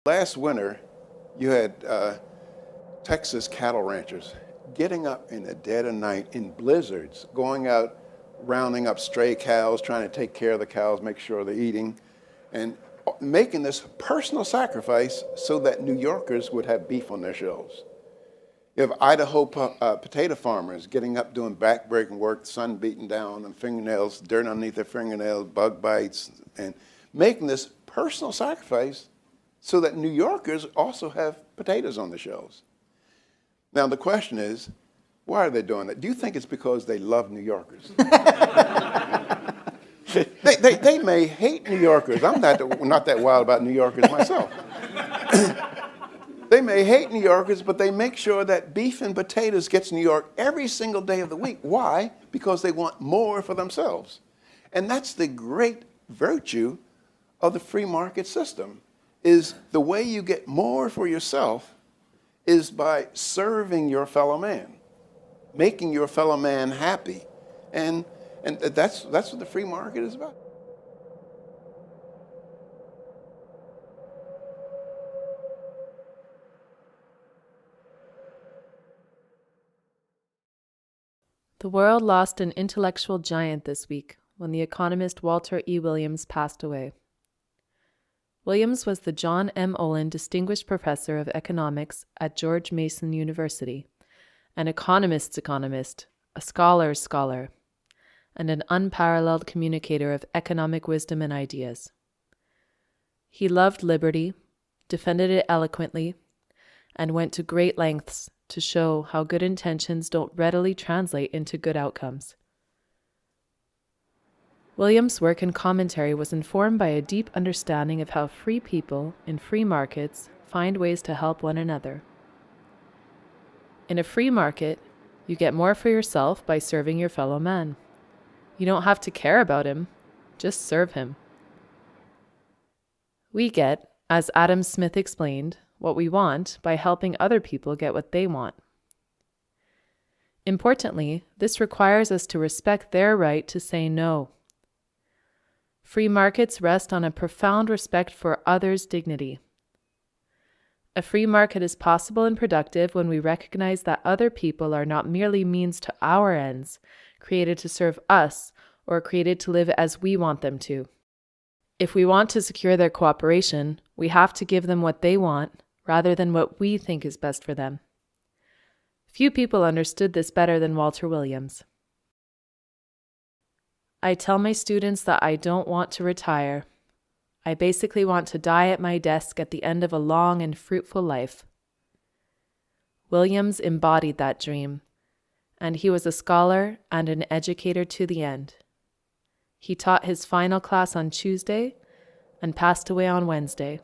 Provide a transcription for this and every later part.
Last winter, you had Texas cattle ranchers getting up in the dead of night in blizzards, going out, rounding up stray cows, trying to take care of the cows, make sure they're eating, and making this personal sacrifice so that New Yorkers would have beef on their shelves. You have Idaho potato farmers getting up doing back-breaking work, sun beating down on fingernails, dirt underneath their fingernails, bug bites, and making this personal sacrifice so that New Yorkers also have potatoes on the shelves. Now the question is, why are they doing that? Do you think it's because they love New Yorkers? They may hate New Yorkers. I'm not that wild about New Yorkers myself. They may hate New Yorkers, but they make sure that beef and potatoes gets New York every single day of the week. Why? Because they want more for themselves. And that's the great virtue of the free market system, is the way you get more for yourself is by serving your fellow man, making your fellow man happy. And that's what the free market is about. The world lost an intellectual giant this week when the economist Walter E. Williams passed away. Williams was the John M. Olin Distinguished Professor of Economics at George Mason University, an economist's economist, a scholar's scholar, and an unparalleled communicator of economic wisdom and ideas. He loved liberty, defended it eloquently, and went to great lengths to show how good intentions don't readily translate into good outcomes. Williams' work and commentary was informed by a deep understanding of how free people in free markets find ways to help one another. In a free market, you get more for yourself by serving your fellow man. You don't have to care about him, just serve him. We get, as Adam Smith explained, what we want by helping other people get what they want. Importantly, this requires us to respect their right to say no. Free markets rest on a profound respect for others' dignity. A free market is possible and productive when we recognize that other people are not merely means to our ends, created to serve us, or created to live as we want them to. If we want to secure their cooperation, we have to give them what they want, rather than what we think is best for them. Few people understood this better than Walter Williams. I tell my students that I don't want to retire. I basically want to die at my desk at the end of a long and fruitful life. Williams embodied that dream, and he was a scholar and an educator to the end. He taught his final class on Tuesday and passed away on Wednesday.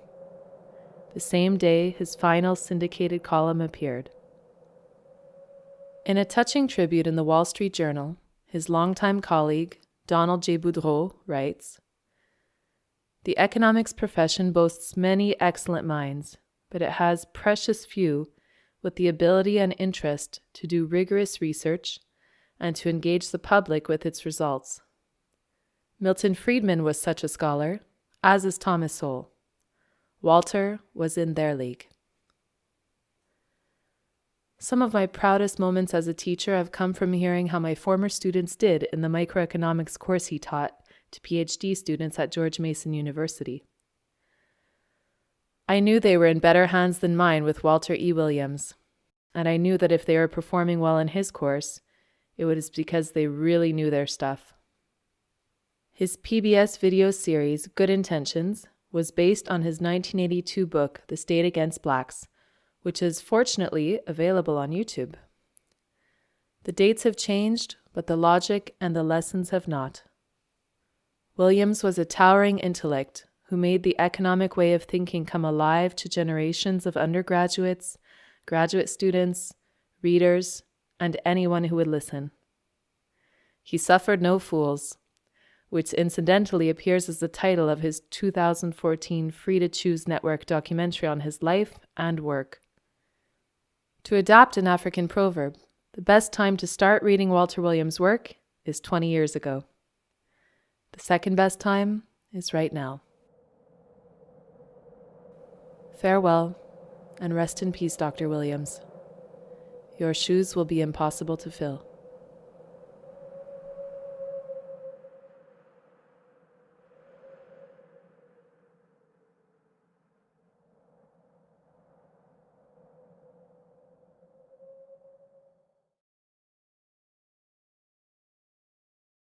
The same day his final syndicated column appeared. In a touching tribute in the Wall Street Journal, his longtime colleague, Donald J. Boudreau, writes, "The economics profession boasts many excellent minds, but it has precious few with the ability and interest to do rigorous research and to engage the public with its results. Milton Friedman was such a scholar, as is Thomas Sowell. Walter was in their league." Some of my proudest moments as a teacher have come from hearing how my former students did in the microeconomics course he taught to PhD students at George Mason University. I knew they were in better hands than mine with Walter E. Williams, and I knew that if they were performing well in his course, it was because they really knew their stuff. His PBS video series, Good Intentions, was based on his 1982 book, The State Against Blacks, which is fortunately available on YouTube. The dates have changed, but the logic and the lessons have not. Williams was a towering intellect who made the economic way of thinking come alive to generations of undergraduates, graduate students, readers, and anyone who would listen. He suffered no fools, which incidentally appears as the title of his 2014 Free to Choose Network documentary on his life and work. To adapt an African proverb, the best time to start reading Walter Williams' work is 20 years ago. The second best time is right now. Farewell, and rest in peace, Dr. Williams. Your shoes will be impossible to fill.